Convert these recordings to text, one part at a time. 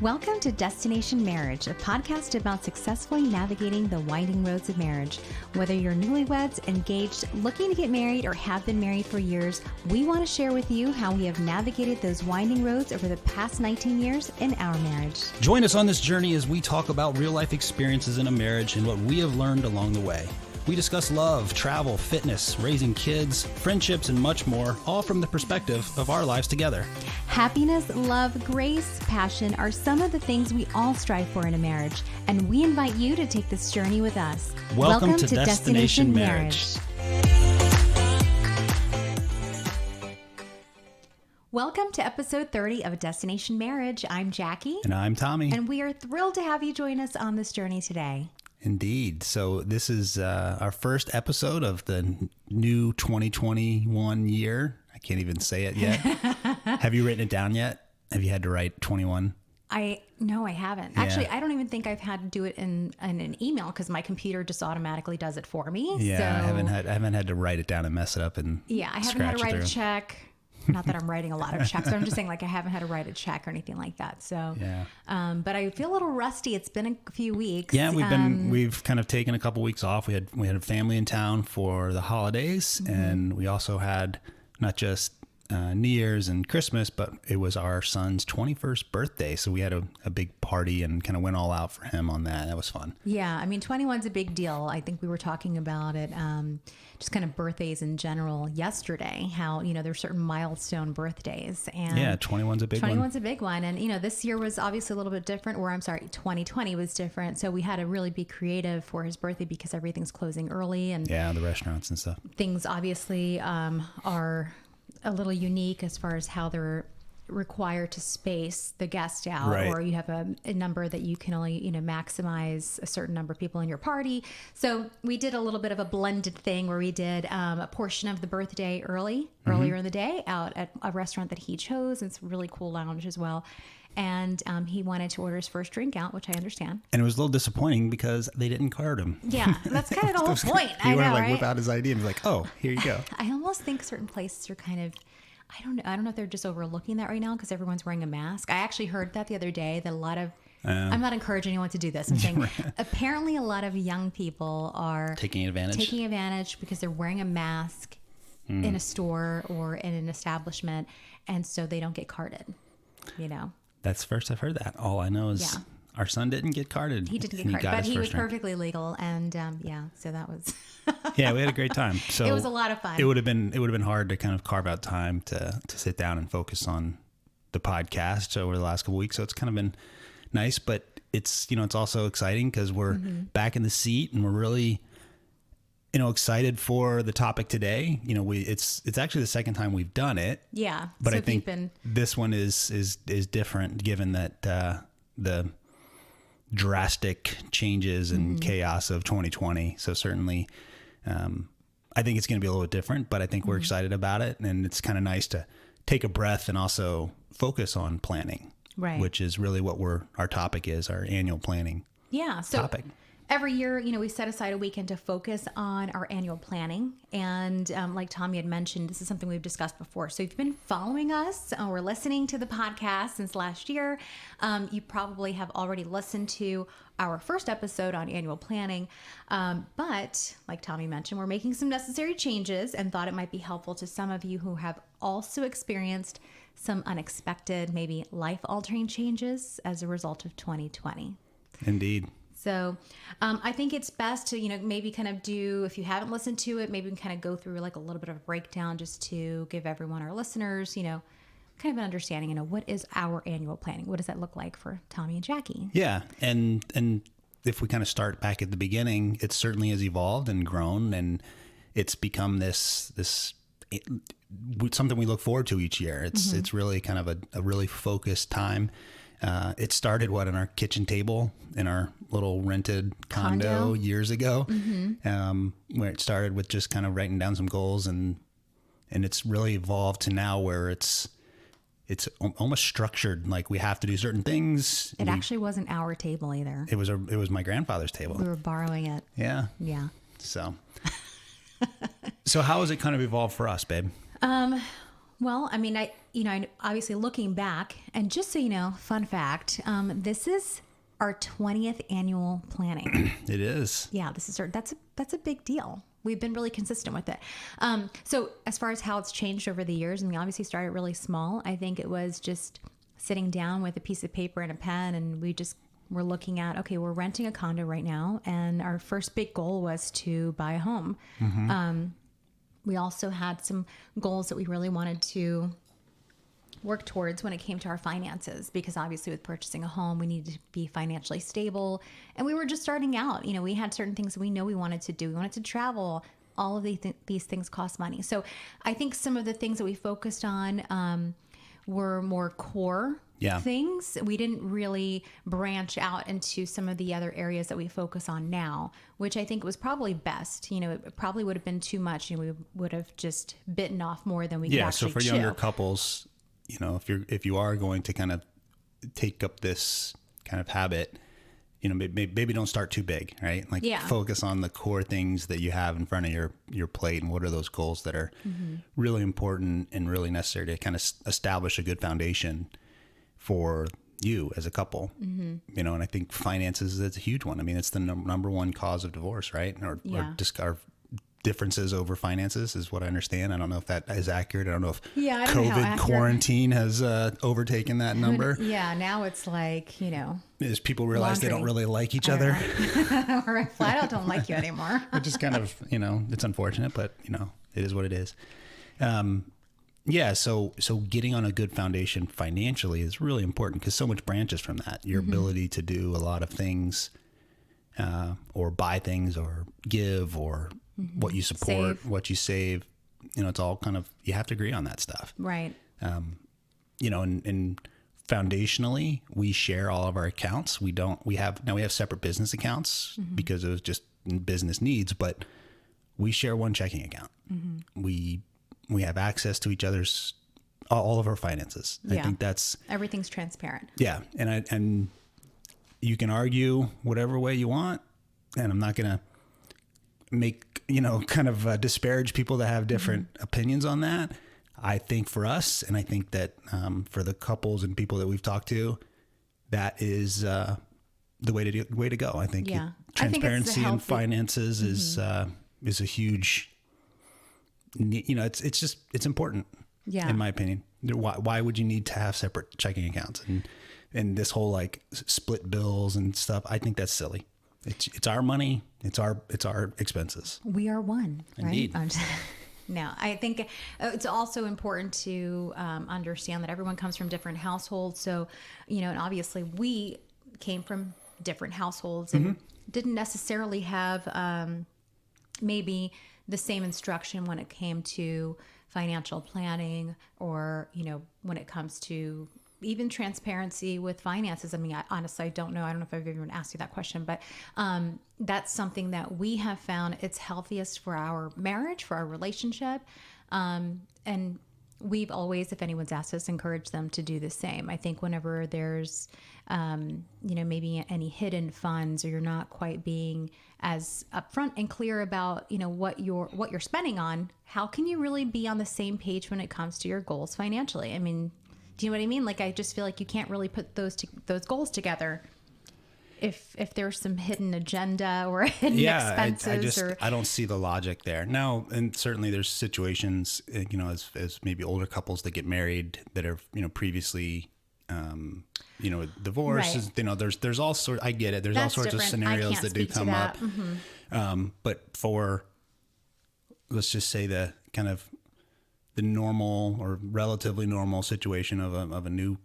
Welcome to Destination Marriage, a podcast about successfully navigating the winding roads of marriage. Whether you're newlyweds, engaged, looking to get married, or have been married for years, we want to share with you how we have navigated those winding roads over the past 19 years in our marriage. Join us on this journey as we talk about real-life experiences in a marriage and what we have learned along the way. We discuss love, travel, fitness, raising kids, friendships, and much more, all from the perspective of our lives together. Happiness, love, grace, passion are some of the things we all strive for in a marriage, and we invite you to take this journey with us. Welcome to Destination Marriage. Welcome to episode 30 of Destination Marriage. I'm Jackie. And I'm Tommy. And we are thrilled to have you join us on this journey today. Indeed. So this is our first episode of the new 2021 year. I can't even say it yet. Have you written it down yet? Have you had to write 21? No, I haven't. Yeah. Actually, I don't even think I've had to do it in an email because my computer just automatically does it for me. Yeah, so, I haven't had to write it down and mess it up and I haven't had to write a check. Not that I'm writing a lot of checks, but I'm just saying like I haven't had to write a check or anything like that. So, yeah. But I feel a little rusty. It's been a few weeks. Yeah, we've kind of taken a couple weeks off. We had a family in town for the holidays, and we also had not just New Year's and Christmas, but it was our son's 21st birthday. So we had a big party and kind of went all out for him on that. That was fun. Yeah. I mean, 21's a big deal. I think we were talking about it, just kind of birthdays in general yesterday, how, there's certain milestone birthdays. And yeah, 21's a big one. 21's a big one. And, this year was obviously a little bit different, 2020 was different. So we had to really be creative for his birthday because everything's closing early. And yeah, the restaurants and stuff. Things obviously are a little unique as far as how they're required to space the guest out, right. Or you have a number that you can only, maximize a certain number of people in your party. So we did a little bit of a blended thing where we did a portion of the birthday earlier in the day out at a restaurant that he chose. It's a really cool lounge as well. And he wanted to order his first drink out, which I understand. And it was a little disappointing because they didn't card him. Yeah, that's kind of the whole point. He wanted to right? whip out his ID and be like, "Oh, here you go." I almost think certain places are kind of, I don't know if they're just overlooking that right now because everyone's wearing a mask. I actually heard that the other day that a lot of, I'm not encouraging anyone to do this. I'm saying apparently a lot of young people are taking advantage because they're wearing a mask in a store or in an establishment, and so they don't get carded. That's first I've heard that. All I know is our son didn't get carded. He didn't get carded, but he was perfectly legal. And so that was. Yeah, we had a great time. So it was a lot of fun. It would have been hard to kind of carve out time to sit down and focus on the podcast over the last couple of weeks. So it's kind of been nice, but it's also exciting because we're back in the seat and we're really excited for the topic today. It's actually the second time we've done it. Yeah. But so I think this one is different given that the drastic changes and chaos of 2020. So certainly I think it's going to be a little bit different, but I think we're excited about it. And it's kind of nice to take a breath and also focus on planning, right? Which is really what our topic is, our annual planning topic. Every year, we set aside a weekend to focus on our annual planning. And like Tommy had mentioned, this is something we've discussed before. So if you've been following us or listening to the podcast since last year, you probably have already listened to our first episode on annual planning. But like Tommy mentioned, we're making some necessary changes and thought it might be helpful to some of you who have also experienced some unexpected, maybe life-altering changes as a result of 2020. Indeed. So I think it's best to, maybe kind of do, if you haven't listened to it, maybe we can kind of go through like a little bit of a breakdown just to give everyone, our listeners, kind of an understanding, what is our annual planning? What does that look like for Tommy and Jackie? Yeah. And if we kind of start back at the beginning, it certainly has evolved and grown, and it's become this something we look forward to each year. It's really kind of a really focused time. It started in our kitchen table in our little rented condo years ago, where it started with just kind of writing down some goals, and it's really evolved to now where it's almost structured. Like we have to do certain things. It actually wasn't our table either. It was my grandfather's table. We were borrowing it. Yeah. Yeah. So how has it kind of evolved for us, babe? Well, I mean, obviously looking back, and just so you know, fun fact, this is our 20th annual planning. It is. Yeah, that's a big deal. We've been really consistent with it. So as far as how it's changed over the years, and we obviously started really small. I think it was just sitting down with a piece of paper and a pen, and we're looking at, okay, we're renting a condo right now, and our first big goal was to buy a home. We also had some goals that we really wanted to work towards when it came to our finances, because obviously with purchasing a home, we needed to be financially stable, and we were just starting out. We had certain things that we know we wanted to do. We wanted to travel. All of these things cost money. So I think some of the things that we focused on were more core things. We didn't really branch out into some of the other areas that we focus on now, which I think was probably best. It probably would have been too much, and we would have just bitten off more than we could actually so for chew. younger couples, if you are going to kind of take up this kind of habit, maybe don't start too big, right? Like focus on the core things that you have in front of your plate, and what are those goals that are really important and really necessary to kind of establish a good foundation for you as a couple. And I think finances is a huge one. I mean, it's the number one cause of divorce, right? Or our differences over finances is what I understand. I don't know if that is accurate. I don't know if COVID quarantine has overtaken that number. Now it's like, as people realize they don't really like each other. Or flat out don't like you anymore. Which is kind of, it's unfortunate, but it is what it is. So getting on a good foundation financially is really important, because so much branches from that. Your ability to do a lot of things, or buy things, or give, or what you support, what you save, it's all kind of, you have to agree on that stuff. Right. And foundationally, we share all of our accounts. We have separate business accounts because it was just business needs, but we share one checking account. We have access to each other's, all of our finances. I think everything's transparent. Yeah. And you can argue whatever way you want, and I'm not going to make, disparage people that have different opinions on that. I think for us, and I think that for the couples and people that we've talked to, that is the way to go. I think transparency in finances is a huge, it's important. In my opinion. Why would you need to have separate checking accounts and this whole like split bills and stuff? I think that's silly. It's our money. It's our expenses. We are one, Indeed. Right? No, I think it's also important to understand that everyone comes from different households. So, and obviously we came from different households and didn't necessarily have maybe the same instruction when it came to financial planning, or, when it comes to even transparency with finances. I mean, honestly, I don't know. I don't know if I've even asked you that question, but that's something that we have found it's healthiest for our marriage, for our relationship. And we've always, if anyone's asked us, encouraged them to do the same. I think whenever there's, maybe any hidden funds, or you're not quite being as upfront and clear about, what you're spending on, how can you really be on the same page when it comes to your goals financially? I mean, do you know what I mean? Like, I just feel like you can't really put those goals together if there's some hidden agenda or hidden expenses. I don't see the logic there. Now, and certainly there's situations, as maybe older couples that get married that are, previously, divorce. Right. There's all sorts. I get it. There's all sorts of scenarios that do come up. But for, let's just say the kind of the normal or relatively normal situation of a new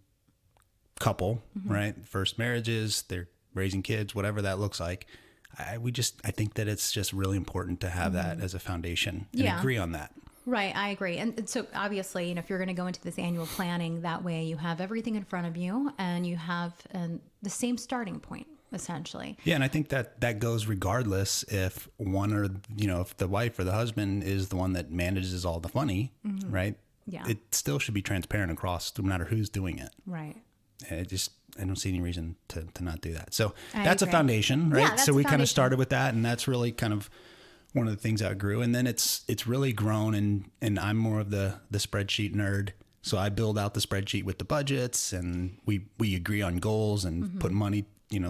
couple, right? First marriages, they're raising kids, whatever that looks like. I think that it's just really important to have that as a foundation and agree on that. Right. I agree. And so obviously, if you're going to go into this annual planning, that way you have everything in front of you and you have the same starting point, essentially. Yeah. And I think that goes regardless if one or, if the wife or the husband is the one that manages all the money, right? Yeah. It still should be transparent across, no matter who's doing it. Right. I don't see any reason to not do that. So that's a foundation, right? Yeah, so we kind of started with that, and that's really kind of one of the things that grew. And then it's really grown, and I'm more of the spreadsheet nerd. So I build out the spreadsheet with the budgets, and we agree on goals and put money,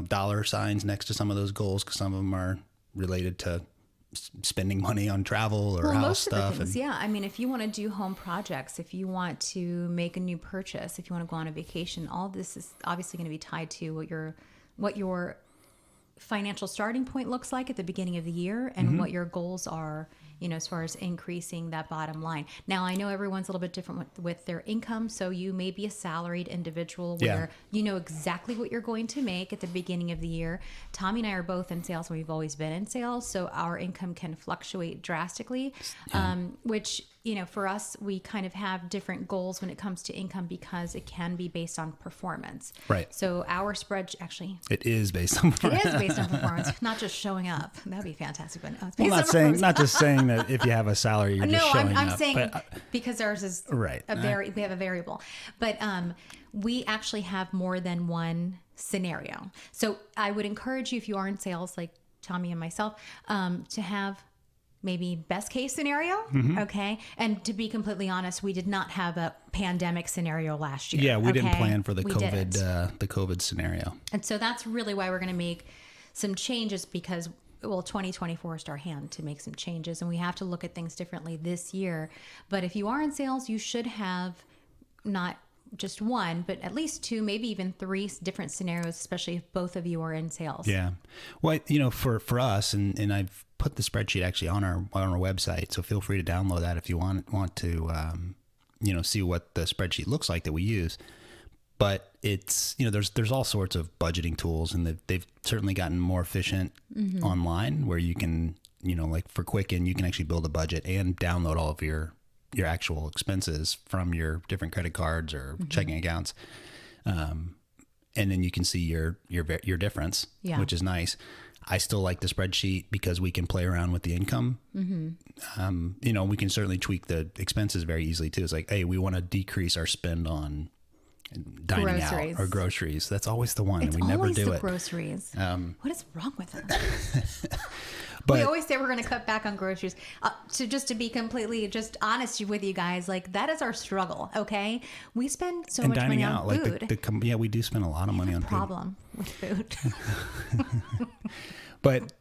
dollar signs next to some of those goals, because some of them are related to spending money on travel or house stuff. Of the things, yeah. I mean, if you want to do home projects, if you want to make a new purchase, if you want to go on a vacation, all this is obviously going to be tied to what your financial starting point looks like at the beginning of the year, and what your goals are, as far as increasing that bottom line. Now, I know everyone's a little bit different with their income. So you may be a salaried individual where you know exactly what you're going to make at the beginning of the year. Tommy and I are both in sales, and we've always been in sales. So our income can fluctuate drastically, which, for us, we kind of have different goals when it comes to income, because it can be based on performance. Right. So our spreadsheet, actually, it is based on performance. It is based on performance, not just showing up. That'd be fantastic. But no, it's based I'm not just saying that if you have a salary, you're just showing up. I'm saying because ours is right. We have a variable, but we actually have more than one scenario. So I would encourage you, if you are in sales, like Tommy and myself, to have maybe best case scenario. Okay. And to be completely honest, we did not have a pandemic scenario last year. Yeah. We didn't plan for the COVID scenario. And so that's really why we're going to make some changes, because 2024 is our hand to make some changes, and we have to look at things differently this year. But if you are in sales, you should have not just one, but at least two, maybe even three different scenarios, especially if both of you are in sales. Yeah. Well, for us, and I've put the spreadsheet actually on our website, so feel free to download that if you want to, see what the spreadsheet looks like that we use. But it's, there's all sorts of budgeting tools, and they've certainly gotten more efficient online, where you can, like for Quicken, you can actually build a budget and download all of your actual expenses from your different credit cards or checking accounts. And then you can see your difference, which is nice. I still like the spreadsheet because we can play around with the income. We can certainly tweak the expenses very easily too. It's like, hey, we want to decrease our spend on dining out or groceries. That's always the one. It's and we never do it. Groceries. What is wrong with us? But we always say we're going to cut back on groceries. To be completely just honest with you guys, like that is our struggle. Okay, we spend so much money on food. We do spend a lot of money on food. Problem with food. But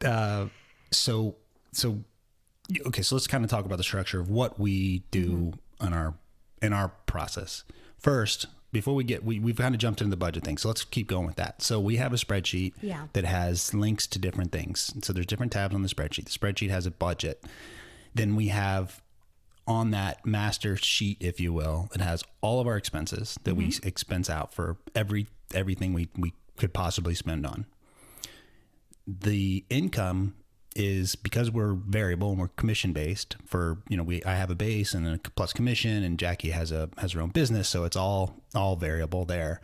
so let's kind of talk about the structure of what we do in our process. First, before we've kind of jumped into the budget thing. So let's keep going with that. So we have a spreadsheet that has links to different things. So there's different tabs on the spreadsheet. The spreadsheet has a budget. Then we have on that master sheet, if you will, it has all of our expenses that we expense out for everything we could possibly spend on. The income is, because we're variable and we're commission based, for I have a base and a plus commission, and Jackie has her own business, so it's all variable there.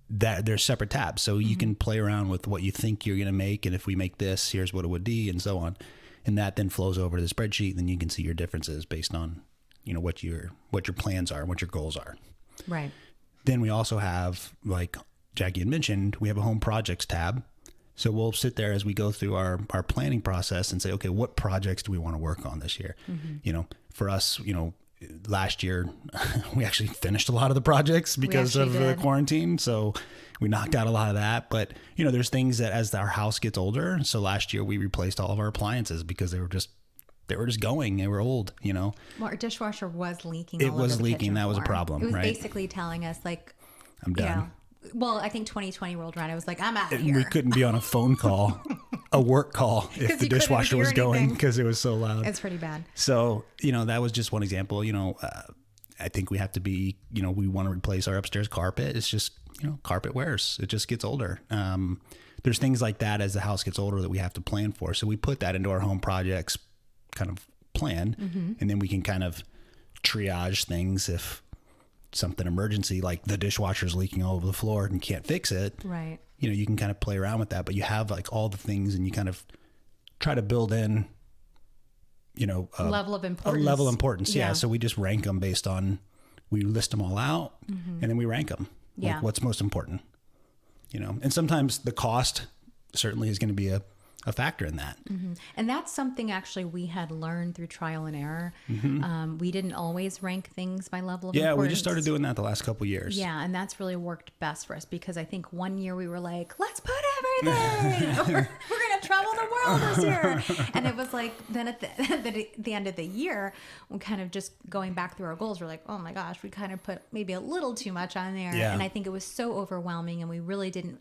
That there's separate tabs, so you can play around with what you think you're going to make, and if we make this, here's what it would be, and so on. And that then flows over to the spreadsheet, and then you can see your differences based on what your plans are and what your goals are. Right. Then we also have, like Jackie had mentioned, we have a home projects tab. So we'll sit there as we go through our planning process and say, okay, what projects do we want to work on this year? For us, last year we actually finished a lot of the projects because of the quarantine. So we knocked out a lot of that. But, there's things that as our house gets older. So last year we replaced all of our appliances because they were just going. They were old, Well, our dishwasher was leaking. It was leaking. That was a problem, right? It was basically telling us, like, I'm done. Well, I think 2020 rolled around. I was like, I'm out of here. We couldn't be on a phone call, a work call, if the dishwasher was going because it was so loud. It's pretty bad. So, that was just one example. I think we have to be, we want to replace our upstairs carpet. It's just, carpet wears. It just gets older. There's things like that as the house gets older that we have to plan for. So we put that into our home projects kind of plan, and then we can kind of triage things if something emergency, like the dishwasher's leaking all over the floor and can't fix it. Right. You can kind of play around with that, but you have like all the things, and you kind of try to build in, a level of importance. A level of importance. Yeah. So we just rank them based on, we list them all out, and then we rank them. Like what's most important, and sometimes the cost certainly is going to be a a factor in that. And that's something actually we had learned through trial and error. We didn't always rank things by level of importance. We just started doing that the last couple of years. Yeah, and that's really worked best for us because I think one year we were like, let's put everything. we're going to travel the world this year. And it was like, then at the end of the year, we kind of just going back through our goals, we're like, oh my gosh, we kind of put maybe a little too much on there. Yeah. And I think it was so overwhelming and we really didn't,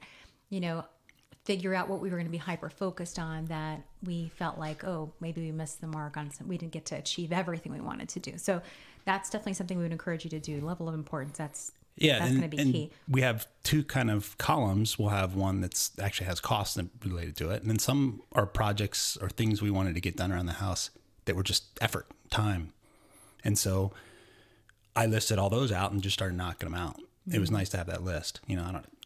figure out what we were going to be hyper focused on that we felt like, oh, maybe we missed the mark on some, we didn't get to achieve everything we wanted to do. So that's definitely something we would encourage you to do. Level of importance. That's going to be key. We have two kind of columns. We'll have one that's actually has costs related to it. And then some are projects or things we wanted to get done around the house that were just effort, time. And so I listed all those out and just started knocking them out. It was nice to have that list.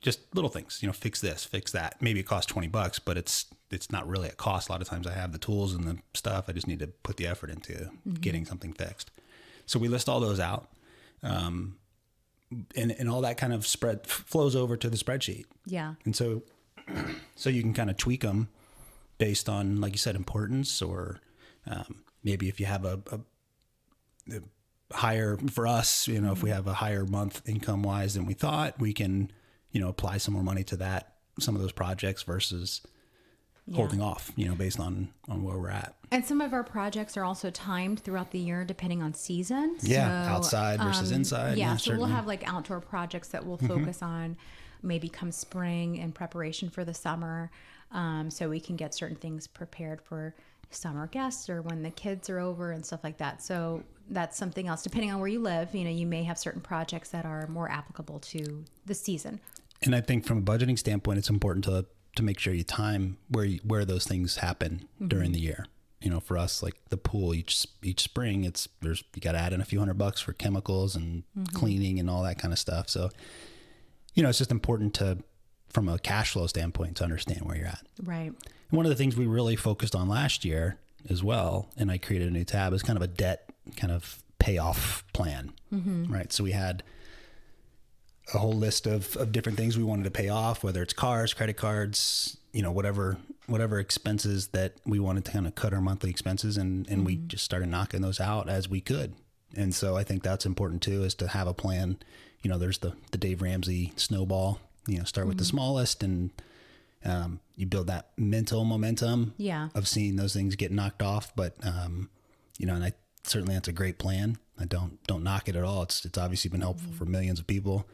Just little things, fix this, fix that. Maybe it costs $20, but it's not really a cost. A lot of times I have the tools and the stuff. I just need to put the effort into getting something fixed. So we list all those out. And all that kind of flows over to the spreadsheet. Yeah. And so you can kind of tweak them based on, like you said, importance, or maybe if you have a higher, for us, if we have a higher month income wise than we thought, we can, apply some more money to that, some of those projects versus holding off, based on where we're at. And some of our projects are also timed throughout the year, depending on season. Yeah. So, outside versus inside. Yeah. So certainly. We'll have like outdoor projects that we'll focus on maybe come spring in preparation for the summer. So we can get certain things prepared for summer guests or when the kids are over and stuff like that. So that's something else. Depending on where you live, you may have certain projects that are more applicable to the season. And I think from a budgeting standpoint, it's important to make sure you time where those things happen during the year. For us, like the pool each spring, you got to add in a few $100 for chemicals and cleaning and all that kind of stuff. So, it's just important from a cash flow standpoint, to understand where you're at. Right. And one of the things we really focused on last year as well, and I created a new tab, is kind of a debt kind of payoff plan, right? So we had a whole list of different things we wanted to pay off, whether it's cars, credit cards, whatever expenses that we wanted to kind of cut our monthly expenses, and we just started knocking those out as we could. And so I think that's important too, is to have a plan. There's the Dave Ramsey snowball, start with the smallest, and you build that mental momentum of seeing those things get knocked off. But, and certainly that's a great plan. I don't knock it at all. It's obviously been helpful for millions of people.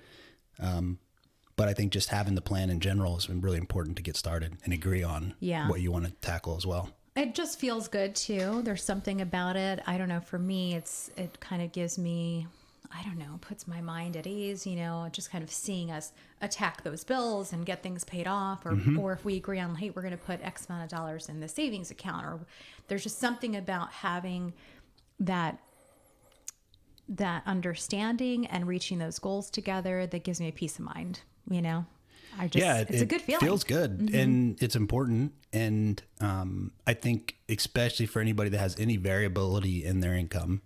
But I think just having the plan in general has been really important to get started and agree on what you want to tackle as well. It just feels good too. There's something about it. I don't know. For me, it kind of gives me, puts my mind at ease, just kind of seeing us attack those bills and get things paid off, or if we agree on, hey, we're going to put X amount of dollars in the savings account, or there's just something about having that understanding and reaching those goals together that gives me a peace of mind, it's a good feeling. It feels good and it's important. And I think especially for anybody that has any variability in their income,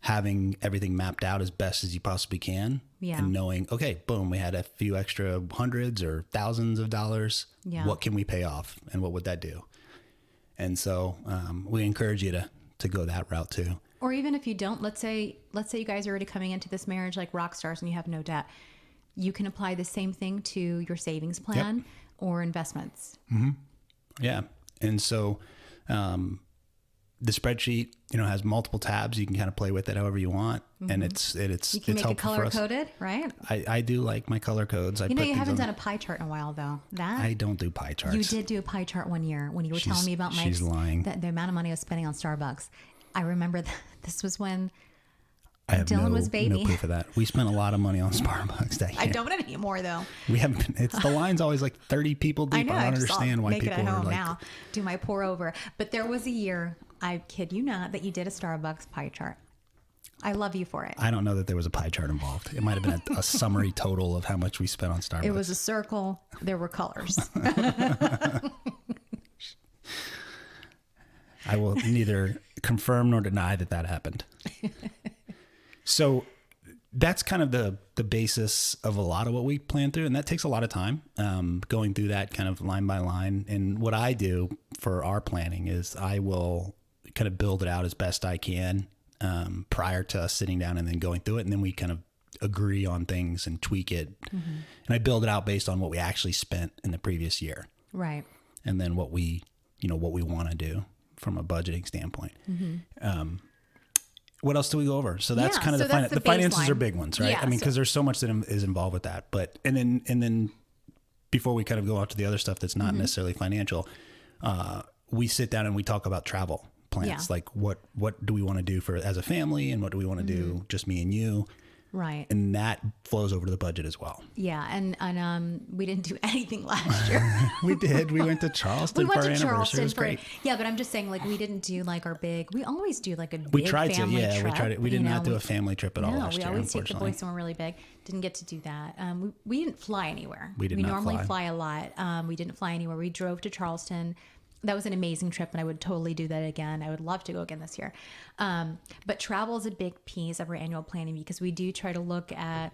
having everything mapped out as best as you possibly can, and knowing, okay, boom, we had a few extra hundreds or thousands of dollars. What can we pay off, and what would that do? And so we encourage you to go that route too. Or even if you don't, let's say you guys are already coming into this marriage like rock stars and you have no debt, you can apply the same thing to your savings plan or investments. Yeah. And so the spreadsheet, has multiple tabs. You can kind of play with it however you want. And you can make it color coded, right? I do like my color codes. You haven't done a pie chart in a while though. I don't do pie charts. You did do a pie chart one year when you were telling me about She's lying. The amount of money I was spending on Starbucks. I remember this was when Dylan was baby. No proof of that. We spent a lot of money on Starbucks that year. I don't anymore though. We haven't. The line's always like 30 people deep. I don't understand why people make it at are home like, now. Do my pour over. But there was a year, I kid you not, that you did a Starbucks pie chart. I love you for it. I don't know that there was a pie chart involved. It might have been a summary total of how much we spent on Starbucks. It was a circle. There were colors. I will neither confirm nor deny that happened. So that's kind of the basis of a lot of what we plan through. And that takes a lot of time, going through that kind of line by line. And what I do for our planning is I will kind of build it out as best I can, prior to us sitting down and then going through it. And then we kind of agree on things and tweak it. And I build it out based on what we actually spent in the previous year. Right. And then what we want to do from a budgeting standpoint. What else do we go over? So that's kind of the finances are big ones, right? Yeah, I mean, because there's so much that is involved with that. But and then before we kind of go out to the other stuff that's not necessarily financial, we sit down and we talk about travel plans. Yeah. Like what do we want to do as a family, and what do we want to do just me and you? Right. And that flows over to the budget as well. Yeah. And we didn't do anything last year. We did. We went to Charleston for our anniversary. It was great. Yeah, but I'm just saying, like, we didn't do like our big, we always do like a We big tried to, family yeah. trip. We tried it. We did not do a family trip at all last year, we always take the unfortunately. boys somewhere really big. Didn't get to do that. We didn't fly anywhere. We did not normally fly. fly a lot. We didn't fly anywhere. We drove to Charleston. That was an amazing trip, and I would totally do that again. I would love to go again this year. But travel is a big piece of our annual planning, because we do try to look at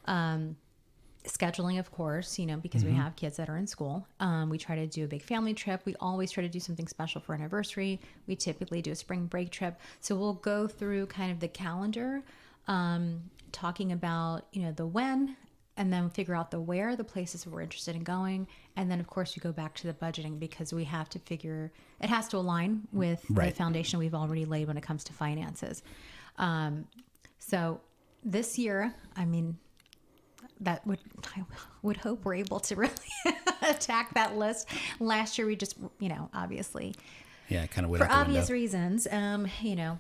scheduling, of course, because we have kids that are in school. We try to do a big family trip. We always try to do something special for anniversary. We typically do a spring break trip. So we'll go through kind of the calendar, talking about, the when, and then figure out the where, the places we're interested in going. And then, of course, you go back to the budgeting, because we have to figure, it has to align with the foundation we've already laid when it comes to finances. So this year, I mean, I would hope we're able to really attack that list. Last year, we just, obviously. Yeah, kind of for obvious reasons, the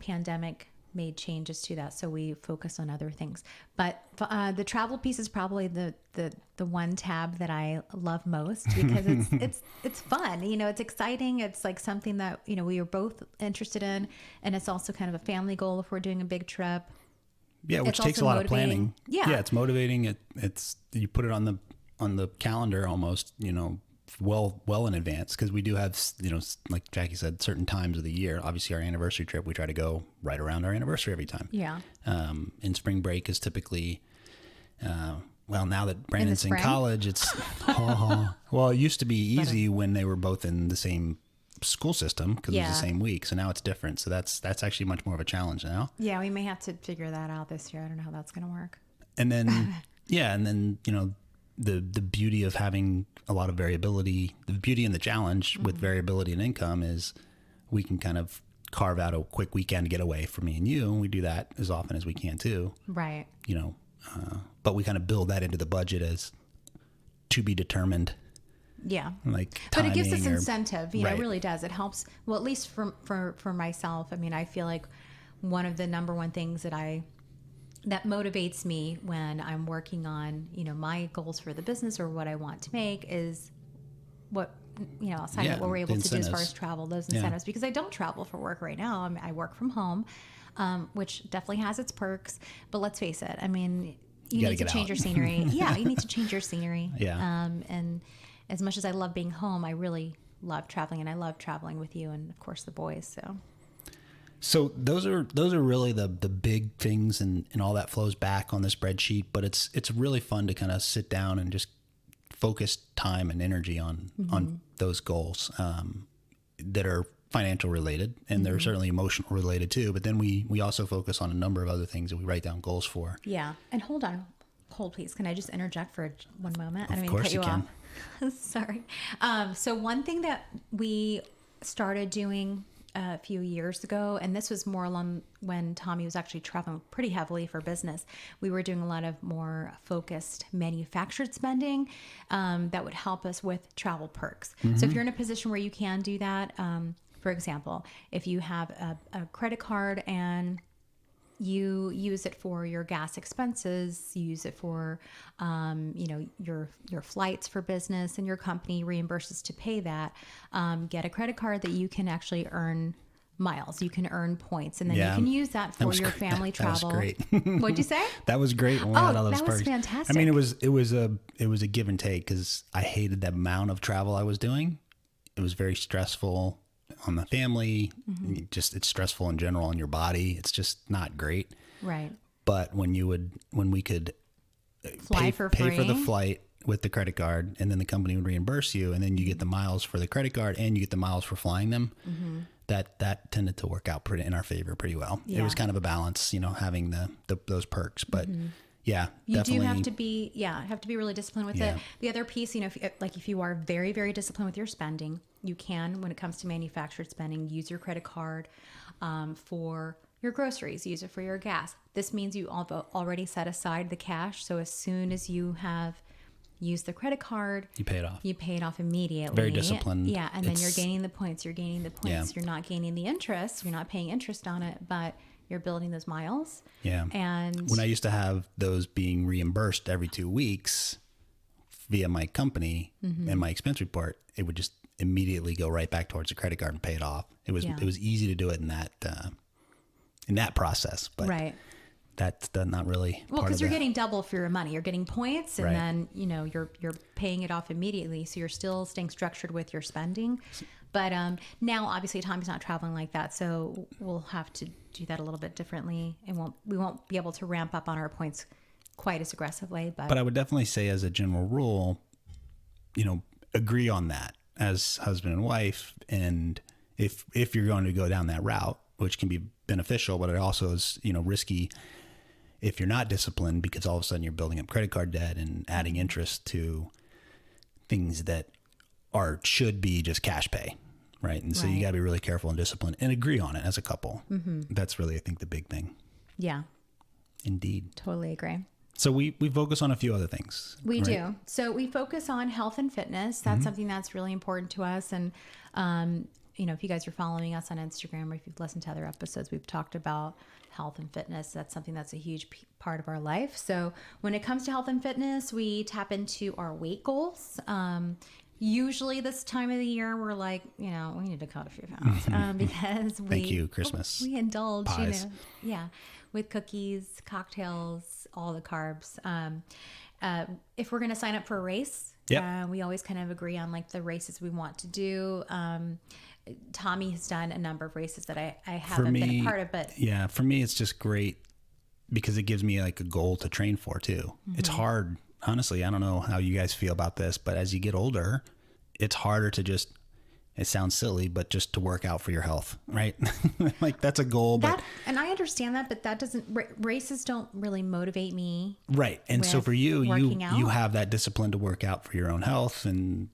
pandemic made changes to that, so we focus on other things. But the travel piece is probably the one tab that I love most, because it's fun. It's exciting. It's like something that we are both interested in, and it's also kind of a family goal if we're doing a big trip. Yeah, which takes a lot of planning. Yeah, it's motivating. It's you put it on the calendar almost, well in advance, because we do have, like Jackie said, certain times of the year. Obviously, our anniversary trip, we try to go right around our anniversary every time. Yeah. And spring break is typically, well, now that Brandon's in college, it's well, it used to be easy when they were both in the same school system, because it was the same week. So now it's different. So that's actually much more of a challenge now. Yeah, we may have to figure that out this year. I don't know how that's going to work. And then, the beauty of having a lot of variability, the beauty and the challenge with variability in income is we can kind of carve out a quick weekend getaway for me and you. And we do that as often as we can too. Right. But we kind of build that into the budget as to be determined. Yeah. Like but it gives us incentive, right. It really does. It helps. Well, at least for myself, I mean, I feel like one of the number one things that motivates me when I'm working on, my goals for the business or what I want to make is what, outside of what we're able to do as far as travel, those incentives, because I don't travel for work right now. I mean, I work from home, which definitely has its perks, but let's face it. I mean, you need to change your scenery. Yeah. You need to change your scenery. Yeah. And as much as I love being home, I really love traveling, and I love traveling with you and, of course, the boys. So those are really the big things, and all that flows back on the spreadsheet. But it's really fun to kind of sit down and just focus time and energy on those goals that are financial related, and they're certainly emotional related too. But then we also focus on a number of other things that we write down goals for. Yeah. And hold, please. Can I just interject for one moment? I Of don't mean course to cut you you can. off. Sorry. So one thing that we started doing a few years ago, and this was more along when Tommy was actually traveling pretty heavily for business, we were doing a lot of more focused manufactured spending that would help us with travel perks. So if you're in a position where you can do that, for example, if you have a credit card and you use it for your gas expenses, you use it for, your flights for business, and your company reimburses to pay that. Get a credit card that you can actually earn miles. You can earn points, and then you can use that for your family travel. That was great. What'd you say? That was great when we had all those that was perks. fantastic. I mean, it was a give and take, because I hated the amount of travel I was doing. It was very stressful on the family. Just it's stressful in general on your body. It's just not great. Right. But when we could Fly for free. pay for the flight with the credit card, and then the company would reimburse you, and then you get the miles for the credit card and you get the miles for flying them. That tended to work out in our favor pretty well. Yeah. It was kind of a balance, having those perks, but yeah, you definitely. do have to be really disciplined with it. The other piece, if you are very, very disciplined with your spending, you can, when it comes to manufactured spending, use your credit card for your groceries, use it for your gas. This means you already set aside the cash. So as soon as you have used the credit card, you pay it off. You pay it off immediately. Very disciplined. Yeah. And then you're gaining the points. You're not gaining the interest. You're not paying interest on it, but you're building those miles. Yeah. And when I used to have those being reimbursed every 2 weeks via my company and my expense report, it would just immediately go right back towards the credit card and pay it off. It was easy to do it in that process, but right. That's not really well, because you're getting double for your money. You're getting points, and right. then you're paying it off immediately. So you're still staying structured with your spending. But now, obviously, Tommy's not traveling like that, so we'll have to do that a little bit differently, and we won't be able to ramp up on our points quite as aggressively. But I would definitely say, as a general rule, agree on that as husband and wife, and if you're going to go down that route, which can be beneficial, but it also is risky if you're not disciplined, because all of a sudden you're building up credit card debt and adding interest to things that should be just cash pay, right? And so you got to be really careful and disciplined and agree on it as a couple. That's really, I think, the big thing. Yeah. Indeed. Totally agree. So we focus on a few other things. We do. So we focus on health and fitness. That's something that's really important to us. And, if you guys are following us on Instagram, or if you've listened to other episodes, we've talked about health and fitness. That's something that's a huge part of our life. So when it comes to health and fitness, we tap into our weight goals. Usually this time of the year, we're like, we need to cut a few pounds because Thank you, Christmas. We indulge, pies. with cookies, cocktails, all the carbs. If we're going to sign up for a race, we always kind of agree on like the races we want to do. Tommy has done a number of races that I haven't been a part of, but yeah, for me, it's just great because it gives me like a goal to train for too. It's hard. Honestly, I don't know how you guys feel about this, but as you get older, it's harder to just, it sounds silly, but just to work out for your health, right? Like that's a goal. And I understand that, but that doesn't, races don't really motivate me. Right. And so for you you have that discipline to work out for your own health and,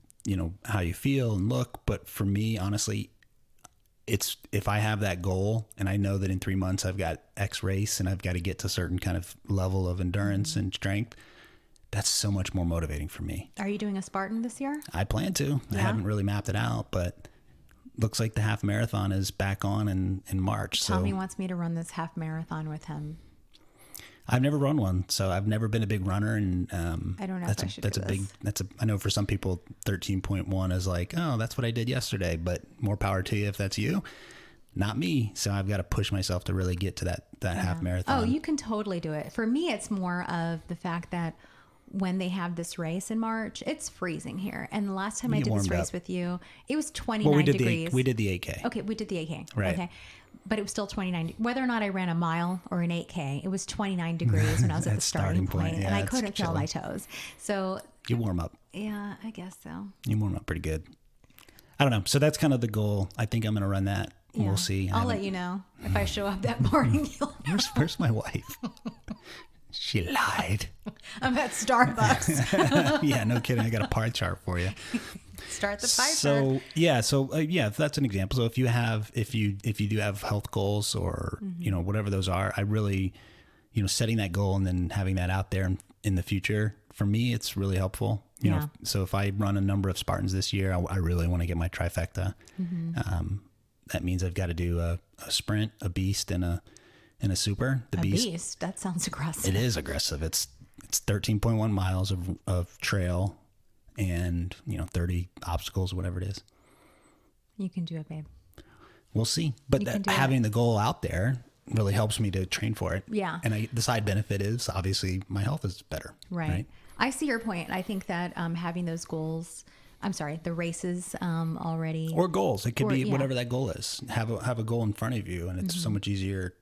how you feel and look. But for me, honestly, it's, if I have that goal and I know that in 3 months I've got X race and I've got to get to a certain kind of level of endurance and strength, that's so much more motivating for me. Are you doing a Spartan this year? I plan to. Yeah. I haven't really mapped it out, but looks like the half marathon is back on in March. Tommy wants me to run this half marathon with him. I've never run one, so I've never been a big runner, and I don't know if I should do this. I know for some people 13.1 is like, oh, that's what I did yesterday, but more power to you if that's you. Not me. So I've got to push myself to really get to that half marathon. Oh, you can totally do it. For me, it's more of the fact that when they have this race in March, it's freezing here. And the last time I did this race with you, it was 29 degrees. We did the 8K. Okay, we did the 8K. Right. Okay. But it was still 29. Whether or not I ran a mile or an 8K, it was 29 degrees when I was at the starting point. Yeah, and I couldn't feel my toes. So you warm up. Yeah, I guess so. You warm up pretty good. I don't know. So that's kind of the goal. I think I'm going to run that. Yeah. We'll see. I'll let you know if I show up that morning. You'll know. Where's my wife? She lied. I'm at Starbucks. Yeah, no kidding. I got a pie chart for you. Start the pie chart. So that's an example. So if you do have health goals or whatever those are, I really setting that goal and then having that out there in the future, for me, it's really helpful. You know, so if I run a number of Spartans this year, I really want to get my trifecta. That means I've got to do a sprint, a beast, and a super. The beast. That sounds aggressive. It is aggressive. It's 13.1 miles of trail and 30 obstacles, whatever it is. You can do it, babe. We'll see. But having the goal out there really helps me to train for it. Yeah. And the side benefit is obviously my health is better. Right. I see your point. I think that having those goals, the races already. Or goals. It could be whatever that goal is. Have a goal in front of you, and it's so much easier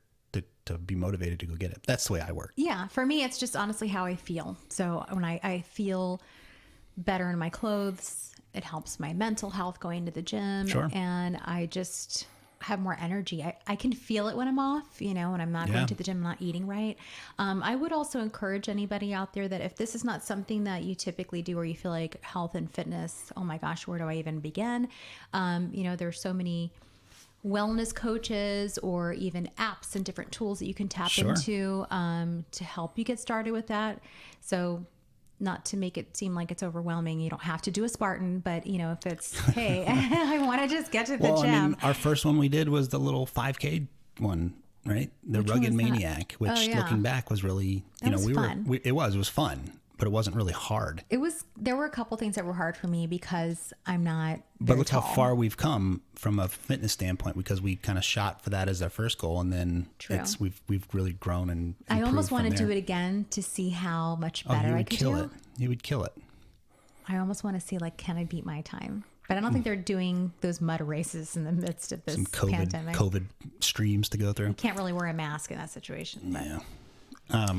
to be motivated to go get it. That's the way I work. Yeah. For me, it's just honestly how I feel. So when I feel better in my clothes, it helps my mental health going to the gym. Sure. And I just have more energy. I can feel it when I'm off, when I'm not going to the gym, not eating right. I would also encourage anybody out there that if this is not something that you typically do, or you feel like health and fitness, oh my gosh, where do I even begin? There's so many wellness coaches or even apps and different tools that you can tap into to help you get started with that. So not to make it seem like it's overwhelming. You don't have to do a Spartan, but if it's, hey, I want to just get to the gym. I mean, our first one we did was the little 5K one, right? The Which Rugged one was that? Maniac, which looking back was really, That was fun. it was fun, but it wasn't really hard. There were a couple things that were hard for me because I'm not But very look tall. how far we've come from a fitness standpoint, because we kind of shot for that as our first goal, and then True. we've really grown and I almost want to there. do it again to see how much better you I would could kill do. it. You would kill it. I almost want to see, can I beat my time? But I don't think they're doing those mud races in the midst of this Some pandemic. COVID streams to go through. You can't really wear a mask in that situation. But. Yeah.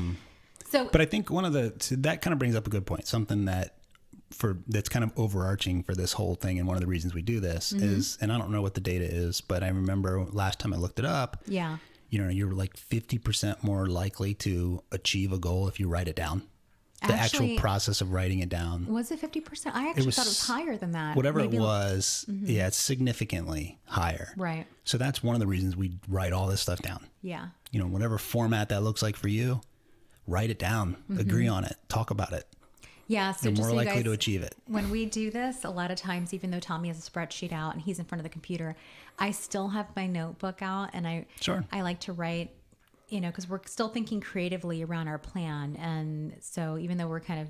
So, But I think that kind of brings up a good point. Something that's kind of overarching for this whole thing, and one of the reasons we do this is, and I don't know what the data is, but I remember last time I looked it up. yeah. You're like 50% more likely to achieve a goal if you write it down. The actual process of writing it down. Was it 50%? I actually thought it was higher than that. Whatever it was, yeah, it's significantly higher. Right. So that's one of the reasons we write all this stuff down. Yeah. Whatever format that looks like for you, write it down, agree on it, talk about it. Yeah. So You're just more so you likely guys, to achieve it. when we do this, a lot of times, even though Tommy has a spreadsheet out and he's in front of the computer, I still have my notebook out, and I like to write, because we're still thinking creatively around our plan. And so even though we're kind of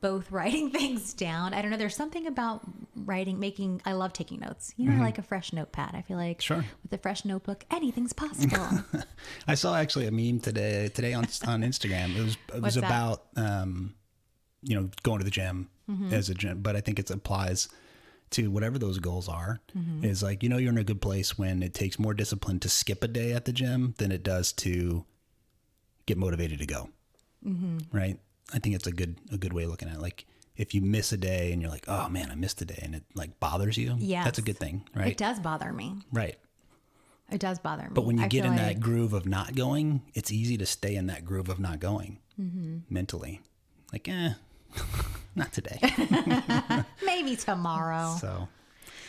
both writing things down, I don't know, there's something about I love taking notes. I like a fresh notepad. I feel like with a fresh notebook, anything's possible. I saw actually a meme today on Instagram. It was about going to the gym as a gym, but I think it applies to whatever those goals are. Is like, you're in a good place when it takes more discipline to skip a day at the gym than it does to get motivated to go. Right? I think it's a good way of looking at it. Like, if you miss a day and you're like, oh man, I missed a day, and it bothers you, that's a good thing, right? It does bother me. Right. It does bother me. But when you get in that groove of not going, it's easy to stay in that groove of not going mentally. Like, not today. Maybe tomorrow.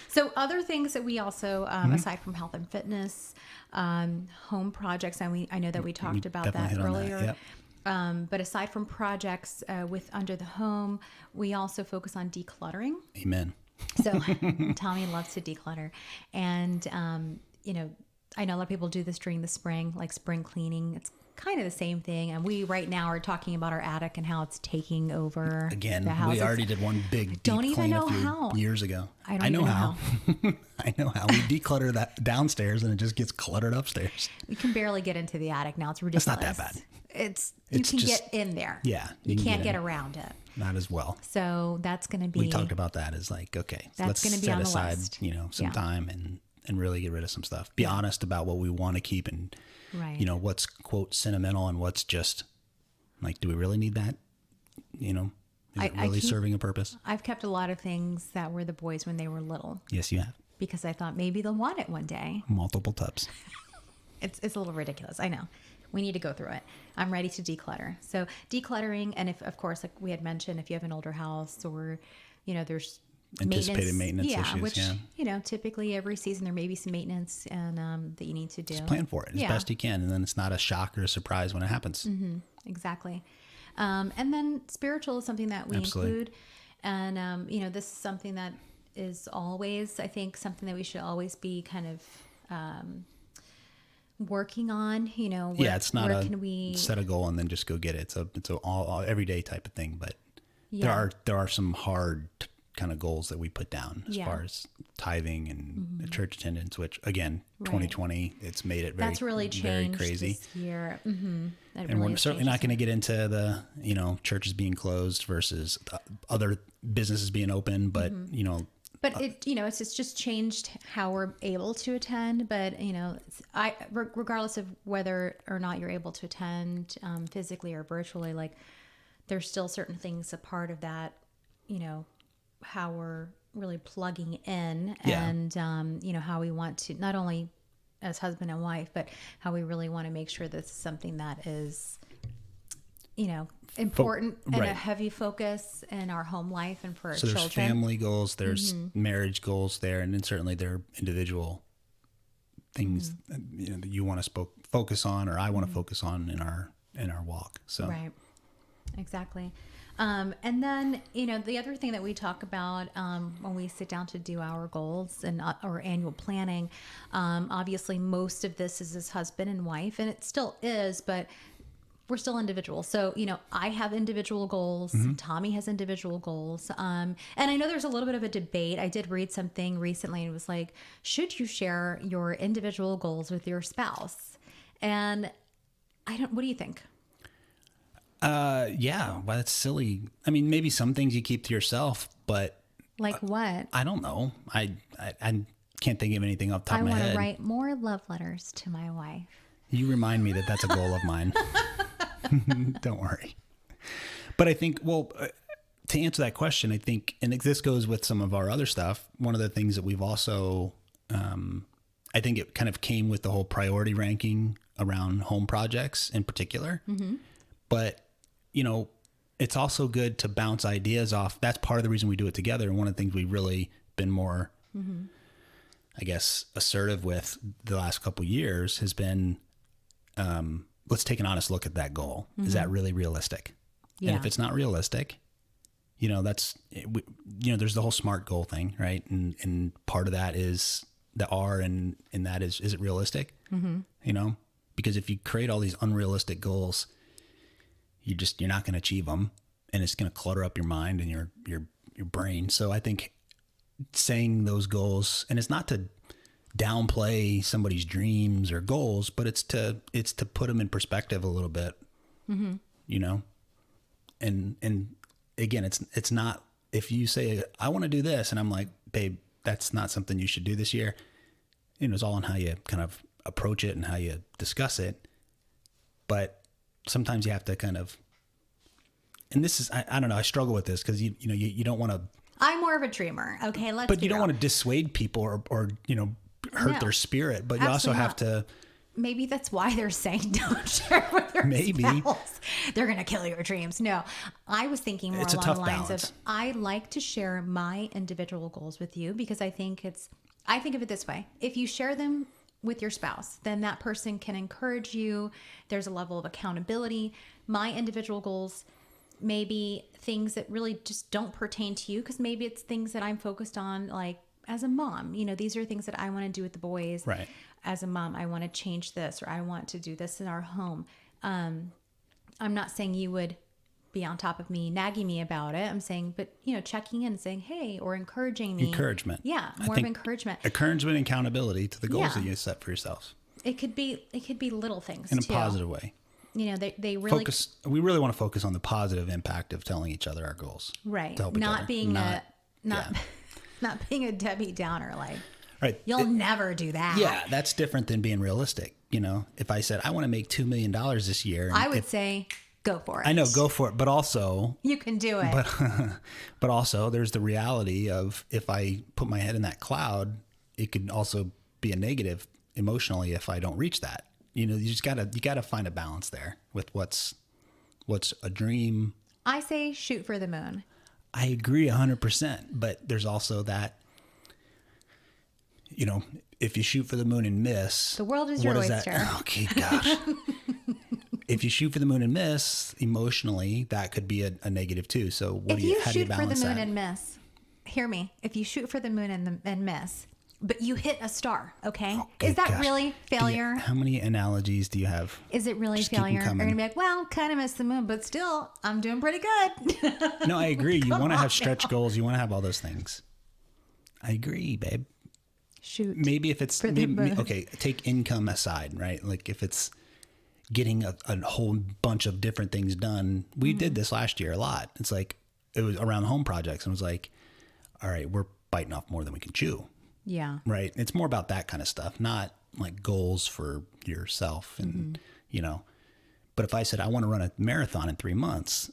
So other things that we also, aside from health and fitness, home projects, and I know that we talked about that earlier. But aside from projects with under the home, we also focus on decluttering. Amen. So Tommy loves to declutter. And, I know a lot of people do this during the spring, like spring cleaning. It's kind of the same thing. And we right now are talking about our attic and how it's taking over Again, the house. we already did one big Don't deep even clean know a few how. years ago. I know how. I know how. We declutter that downstairs and it just gets cluttered upstairs. We can barely get into the attic now. It's ridiculous. It's not that bad. You can get in there. Yeah. You can can't get around it. Not as well. So that's going to be. We talked about that as like, okay, let's gonna be set on the aside, list. some time and really get rid of some stuff. Be honest about what we want to keep and, what's quote sentimental and what's just like, do we really need that? Is it really serving a purpose? I've kept a lot of things that were the boys when they were little. Yes, you have. Because I thought maybe they'll want it one day. Multiple tubs. It's a little ridiculous. I know. We need to go through it. I'm ready to declutter. So decluttering, and if, of course, like we had mentioned, if you have an older house or, there's anticipated maintenance issues, which, typically every season there may be some maintenance and that you need to do. Just plan for it as best you can, and then it's not a shock or a surprise when it happens. Mm-hmm. Exactly. And then spiritual is something that we include. And, this is something that is always, I think, something that we should always be kind of working on, it's not set a goal and then just go get it. It's a all everyday type of thing, but there are some hard kind of goals that we put down as far as tithing and church attendance, which again, 2020, it's made it that's really changed very crazy this year. Mm-hmm. And really we're certainly not going to get into the, churches being closed versus other businesses being open, but But it's just changed how we're able to attend. But regardless of whether or not you're able to attend physically or virtually, like there's still certain things a part of that, how we're really plugging in, and how we want to, not only as husband and wife, but how we really want to make sure this is something that is important and a heavy focus in our home life and for our children. So there's family goals, there's marriage goals there, and then certainly there are individual things that you want to focus on, or I want to focus on in our walk. So right, exactly. And then the other thing that we talk about when we sit down to do our goals and our annual planning, obviously most of this is as husband and wife, and it still is, but we're still individuals. So, I have individual goals. Tommy has individual goals. And I know there's a little bit of a debate. I did read something recently and it was like, should you share your individual goals with your spouse? And what do you think? Yeah, well, that's silly. I mean, maybe some things you keep to yourself, but like what? I don't know. I can't think of anything off the top of my head. I want to write more love letters to my wife. You remind me that that's a goal of mine. Don't worry. But I think, to answer that question, I think, and this goes with some of our other stuff, one of the things that we've also, I think it kind of came with the whole priority ranking around home projects in particular. But, it's also good to bounce ideas off. That's part of the reason we do it together. And one of the things we've really been more, I guess, assertive with the last couple of years has been, let's take an honest look at that goal. Is that really realistic? Yeah. And if it's not realistic, there's the whole SMART goal thing, right? And part of that is the R, and that is it realistic? Because if you create all these unrealistic goals, you're not going to achieve them, and it's going to clutter up your mind and your brain. So I think saying those goals, and it's not to downplay somebody's dreams or goals, but it's to put them in perspective a little bit, and again, it's not, if you say, I want to do this, and I'm like, babe, that's not something you should do this year. It's all on how you kind of approach it and how you discuss it. But sometimes you have to kind of, and this is, I don't know, I struggle with this because you don't want to. I'm more of a dreamer. Okay. But you don't want to dissuade people or hurt their spirit, but you also have to. Maybe that's why they're saying don't share with their spouse. They're going to kill your dreams. No, I was thinking more along the lines of, I like to share my individual goals with you because I think of it this way. If you share them with your spouse, then that person can encourage you. There's a level of accountability. My individual goals may be things that really just don't pertain to you, because maybe it's things that I'm focused on, like as a mom. These are things that I want to do with the boys. Right. As a mom, I want to change this, or I want to do this in our home. I'm not saying you would be on top of me, nagging me about it. I'm saying, but checking in and saying, hey, or encouraging me. Encouragement. Yeah, more of encouragement. Encouragement and accountability to the goals that you set for yourself. It could be little things in a positive way. They really we really want to focus on the positive impact of telling each other our goals. Right. To help not being not being a Debbie Downer, like, right. You'll never do that. Yeah, that's different than being realistic. If I said I want to make $2 million this year, I would say go for it. I know, go for it, but also you can do it. But also there's the reality of, if I put my head in that cloud, it could also be a negative emotionally if I don't reach that. You just gotta find a balance there with what's a dream. I say shoot for the moon. I agree 100%, but there's also that, if you shoot for the moon and miss, the world is your oyster. Okay, gosh. If you shoot for the moon and miss, emotionally, that could be a negative too. So how do you balance that? If you shoot for the moon and miss, hear me. If you shoot for the moon and miss, but you hit a star, okay? Is that really failure? How many analogies do you have? Is it really failure? You're going to be like, well, kind of missed the moon, but still, I'm doing pretty good. No, I agree. You want to have stretch goals. You want to have all those things. I agree, babe. Shoot. Maybe if it's, okay, take income aside, right? Like if it's getting a whole bunch of different things done. We did this last year a lot. It's like, it was around home projects, and it was like, all right, we're biting off more than we can chew. Yeah. Right. It's more about that kind of stuff, not like goals for yourself. And, but if I said, I want to run a marathon in 3 months,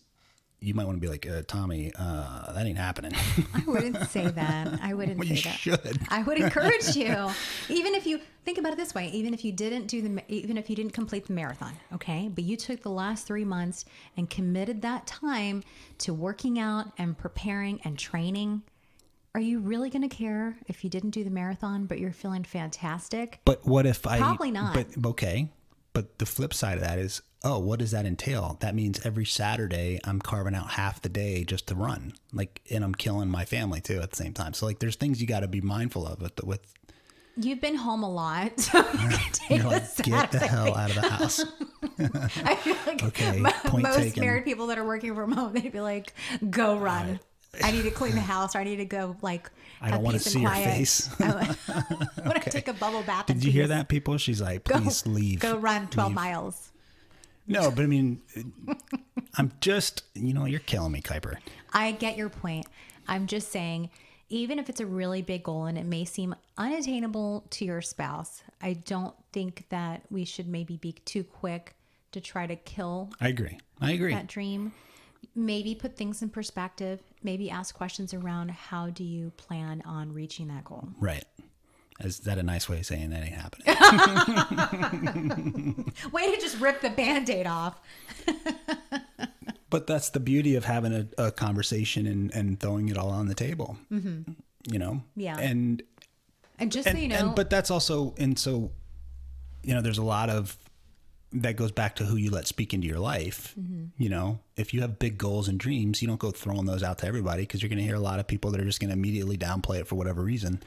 you might want to be like, Tommy, that ain't happening. I wouldn't say that. I wouldn't Well, say you that. should. I would encourage you, even if you think about it this way, even if you didn't complete the marathon, okay, but you took the last 3 months and committed that time to working out and preparing and training. Are you really going to care if you didn't do the marathon, but you're feeling fantastic? But what if Probably not. But okay. But the flip side of that is, what does that entail? That means every Saturday I'm carving out half the day just to run, and I'm killing my family too at the same time. So there's things you got to be mindful of with. You've been home a lot, so you can take You're like, get the hell out of the house. I feel like Okay, point most taken. married people that are working from home, they'd be like, go run. I need to clean the house, or I need to go I don't want to see your face. I want to take a bubble bath. Did you hear that, people? She's like, please leave. Go run 12 miles. No, but I mean, I'm just, you're killing me, Kuiper. I get your point. I'm just saying, even if it's a really big goal and it may seem unattainable to your spouse, I don't think that we should maybe be too quick to try to kill I agree. that dream. Maybe put things in perspective. Maybe ask questions around how do you plan on reaching that goal? Right. Is that a nice way of saying that ain't happening? Way to just rip the Band-Aid off. But that's the beauty of having a conversation and throwing it all on the table. Mm-hmm. Yeah. And just so you know. But that's also, there's a lot of, that goes back to who you let speak into your life. Mm-hmm. If you have big goals and dreams, you don't go throwing those out to everybody, because you're going to hear a lot of people that are just going to immediately downplay it for whatever reason.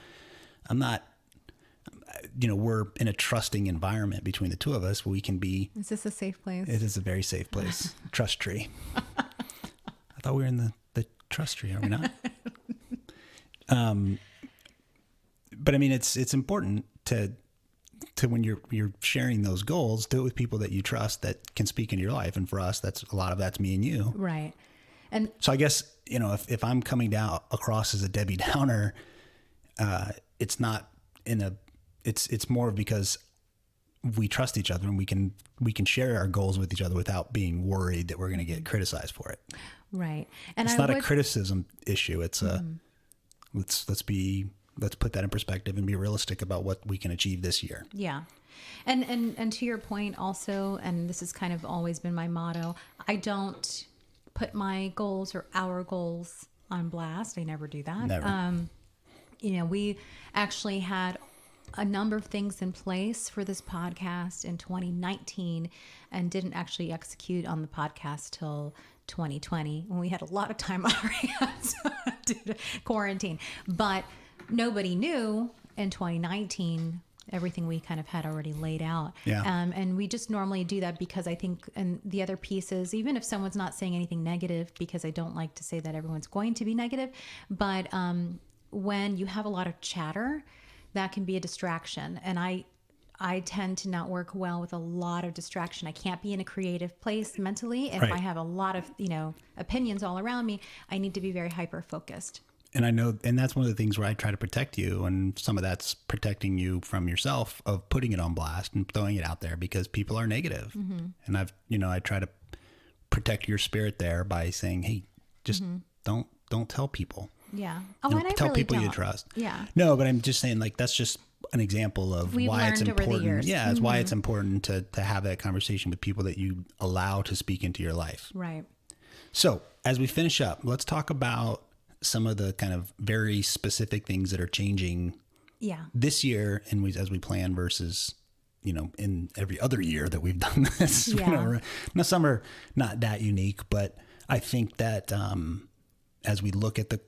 We're in a trusting environment between the two of us where we can be. Is this a safe place? It is a very safe place. Trust tree. I thought we were in the trust tree, are we not? But I mean, it's important to when you're sharing those goals, do it with people that you trust that can speak into your life. And for us, that's me and you. Right. And so I guess, if I'm coming down across as a Debbie Downer, it's not it's more because we trust each other and we can share our goals with each other without being worried that we're going to get criticized for it. Right. And it's not a criticism issue. It's let's put that in perspective and be realistic about what we can achieve this year. Yeah. And to your point also, and this has kind of always been my motto, I don't put my goals or our goals on blast. I never do that. Never. We actually had a number of things in place for this podcast in 2019 and didn't actually execute on the podcast till 2020 when we had a lot of time on our hands due to quarantine. But nobody knew in 2019 everything we kind of had already laid out. Yeah. And we just normally do that because I think, and the other piece is, even if someone's not saying anything negative, because I don't like to say that everyone's going to be negative, but when you have a lot of chatter, that can be a distraction. And I tend to not work well with a lot of distraction. I can't be in a creative place mentally. And Right. if I have a lot of, opinions all around me, I need to be very hyper-focused. And I know, and that's one of the things where I try to protect you, and some of that's protecting you from yourself of putting it on blast and throwing it out there because people are negative. Mm-hmm. And I try to protect your spirit there by saying, hey, just don't tell people. Yeah. Oh, and I tell really people don't. you trust. Yeah. No, but I'm just saying, that's just an example of We've why it's learned over the important. years. Yeah, it's why it's important to have that conversation with people that you allow to speak into your life. Right. So as we finish up, let's talk about some of the kind of very specific things that are changing this year and as we plan versus, in every other year that we've done this. Yeah. Now, some are not that unique, but I think that as we look at the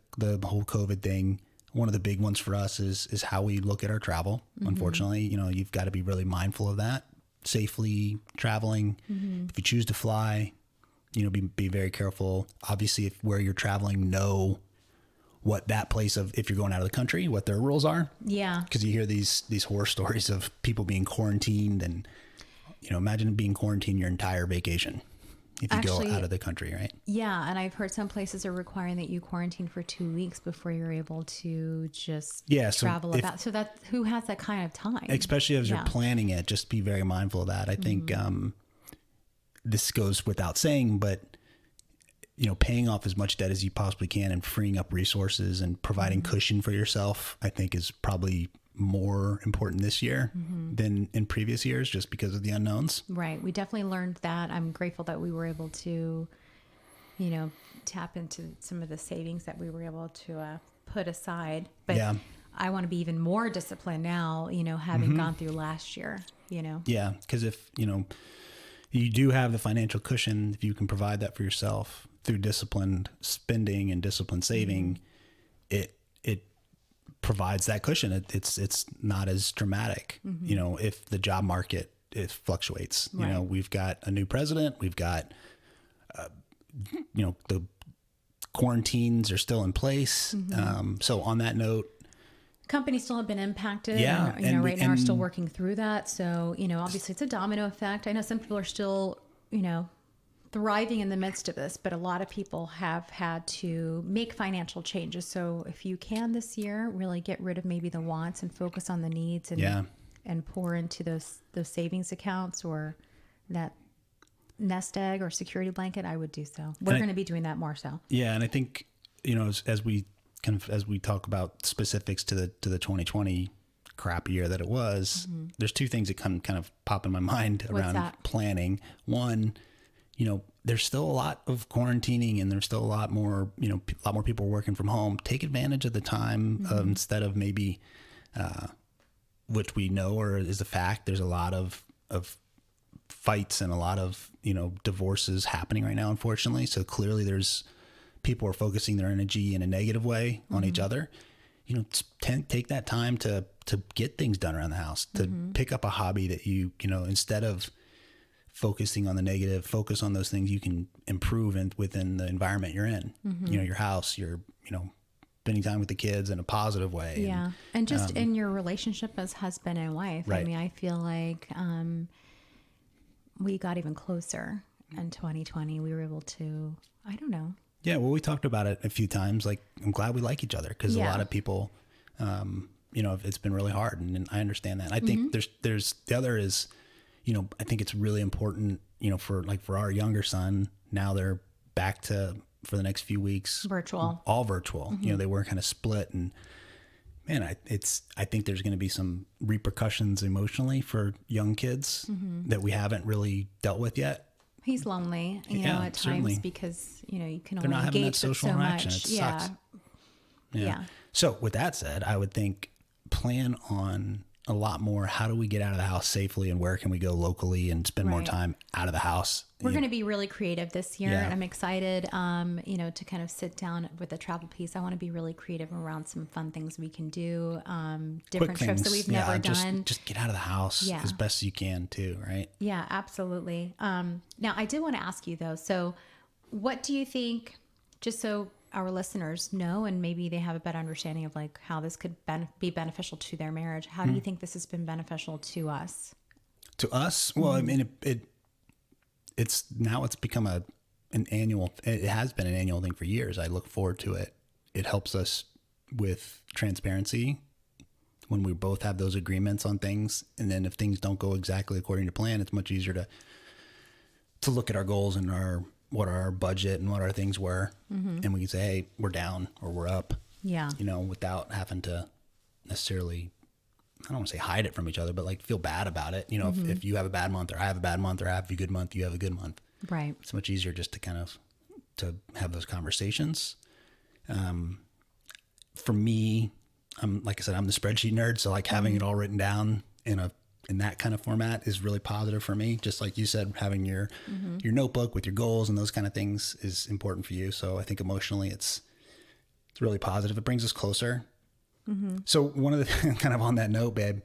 whole COVID thing, one of the big ones for us is how we look at our travel. Mm-hmm. Unfortunately, you've got to be really mindful of that. Safely traveling. Mm-hmm. If you choose to fly, be very careful. Obviously, where you're traveling, know what that place if you're going out of the country, what their rules are. Yeah. Because you hear these horror stories of people being quarantined and, imagine being quarantined your entire vacation. if you go out of the country, right? Yeah, and I've heard some places are requiring that you quarantine for 2 weeks before you're able to just travel about. So that who has that kind of time? Especially as you're planning it, just be very mindful of that. I think this goes without saying, but paying off as much debt as you possibly can and freeing up resources and providing cushion for yourself, I think is probably more important this year than in previous years, just because of the unknowns. Right. We definitely learned that. I'm grateful that we were able to, tap into some of the savings that we were able to put aside. But I want to be even more disciplined now, having gone through last year, Yeah. Because if, you do have the financial cushion, if you can provide that for yourself through disciplined spending and disciplined saving, it provides that cushion. It's not as dramatic, if the job market, it fluctuates, right. We've got a new president, we've got, the quarantines are still in place. So on that note, companies still have been impacted. Yeah. And, right now are still working through that. So, obviously it's a domino effect. I know some people are still, thriving in the midst of this, but a lot of people have had to make financial changes. So if you can this year, really get rid of maybe the wants and focus on the needs and pour into those savings accounts or that nest egg or security blanket, I would do so. We're going to be doing that more so. Yeah. And I think, as we talk about specifics to the 2020 crap year that it was, there's two things that kind of pop in my mind around planning. One, there's still a lot of quarantining and there's still a lot more, a lot more people working from home. Take advantage of the time instead of maybe, which we know or is a fact, there's a lot of fights and a lot of, divorces happening right now, unfortunately. So clearly people are focusing their energy in a negative way on each other. Take that time to get things done around the house, to pick up a hobby that instead of focusing on the negative, focus on those things you can improve within the environment you're in, your house, spending time with the kids in a positive way. Yeah. And just in your relationship as husband and wife. Right. I mean, I feel like, we got even closer in 2020. We were able to, I don't know. Yeah. Well, we talked about it a few times. Like, I'm glad we like each other because a lot of people, it's been really hard and I understand that. I think there's the other is, I think it's really important, for our younger son, now they're back to, for the next few weeks, all virtual, they were kind of split and man, I think there's going to be some repercussions emotionally for young kids that we haven't really dealt with yet. He's lonely, at certainly. Times because, you can They're only not having that engage with social so interaction. much. It sucks. Yeah. So with that said, I would think plan on a lot more. How do we get out of the house safely and where can we go locally and spend more time out of the house? We're going to be really creative this year. And I'm excited, to kind of sit down with the travel piece. I want to be really creative around some fun things we can do, different trips that we've never done. Just get out of the house as best as you can too, right? Yeah, absolutely. Now I did want to ask you though, so what do you think, just so our listeners know, and maybe they have a better understanding of like how this could be beneficial to their marriage. How do you think this has been beneficial to us? To us? Well, I mean, it's become an annual, it has been an annual thing for years. I look forward to it. It helps us with transparency when we both have those agreements on things. And then if things don't go exactly according to plan, it's much easier to look at our goals and what our budget and what our things were. And we can say, hey, we're down or we're up, without having to necessarily, I don't want to say hide it from each other, but like feel bad about it. If you have a bad month or I have a bad month or I have a good month, you have a good month. Right. It's much easier just to have those conversations. For me, like I said, I'm the spreadsheet nerd. So like having it all written down in that kind of format is really positive for me. Just like you said, having your notebook with your goals and those kind of things is important for you. So I think emotionally it's really positive. It brings us closer. So one of the kind of on that note, babe,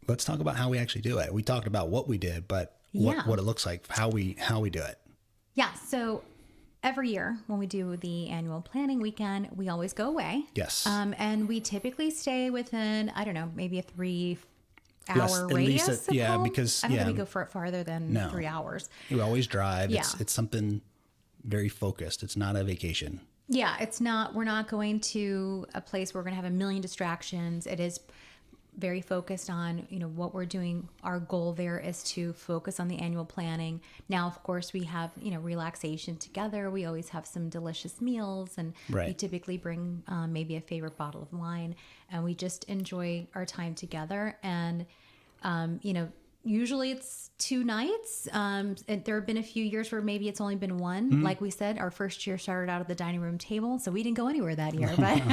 let's talk about how we actually do it. We talked about what we did, but what it looks like, how we do it. Yeah. So every year when we do the annual planning weekend, we always go away. Yes. And we typically stay within, I don't know, maybe a hour radius. Of yeah, home. because I don't think we go for it farther than No. 3 hours. You always drive. Yeah. It's something very focused. It's not a vacation. Yeah, it's not. We're not going to a place where we're going to have a million distractions. It is very focused on, what we're doing. Our goal there is to focus on the annual planning. Now, of course, we have, relaxation together. We always have some delicious meals, and Right. we typically bring maybe a favorite bottle of wine, and we just enjoy our time together. And, usually it's 2 nights. And there have been a few years where maybe it's only been one. Mm-hmm. Like we said, our first year started out at the dining room table, so we didn't go anywhere that year. But,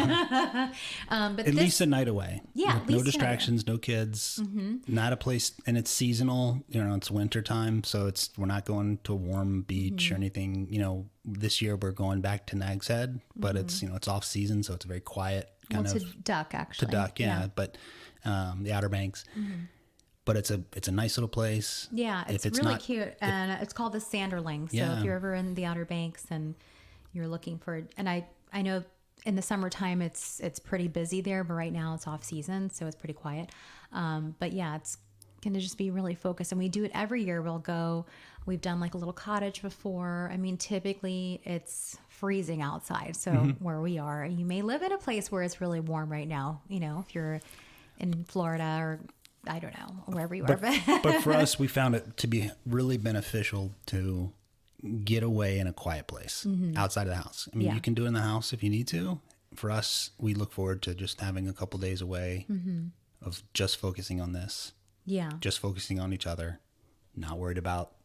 but At least a night away. Yeah, With at least a no night away. distractions, no kids. Not a place, and it's seasonal. It's winter time, so we're not going to a warm beach or anything. This year we're going back to Nag's Head, but it's it's off season, so it's a very quiet kind to of duck, actually. to duck. Yeah, but the Outer Banks. But it's a nice little place. Yeah, it's If really cute, and it's called the Sanderling. So Yeah. if you're ever in the Outer Banks and you're looking for, and I know in the summertime it's pretty busy there, but right now it's off season, so it's pretty quiet. But yeah, it's going to just be really focused, and we do it every year. We'll go. We've done like a little cottage before. I mean, typically it's freezing outside, so where we are, you may live in a place where it's really warm right now. If you're in Florida or I don't know, wherever you are. But for us, we found it to be really beneficial to get away in a quiet place outside of the house. I mean, Yeah. you can do it in the house if you need to. For us, we look forward to just having a couple days away of just focusing on this, Yeah. just focusing on each other, not worried about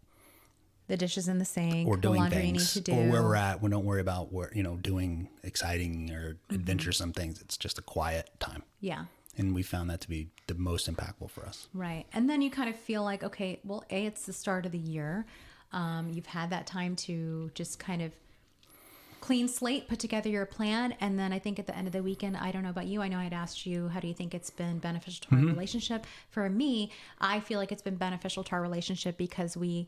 The dishes in the sink, or the doing laundry you need things to do. or where we're at. We don't worry about doing exciting or adventuresome things. It's just a quiet time. Yeah. And we found that to be the most impactful for us. Right. And then you kind of feel like, okay, well, it's the start of the year. You've had that time to just kind of clean slate, put together your plan. And then I think at the end of the weekend, I don't know about you. I know I'd asked you, how do you think it's been beneficial to our relationship? For me, I feel like it's been beneficial to our relationship because we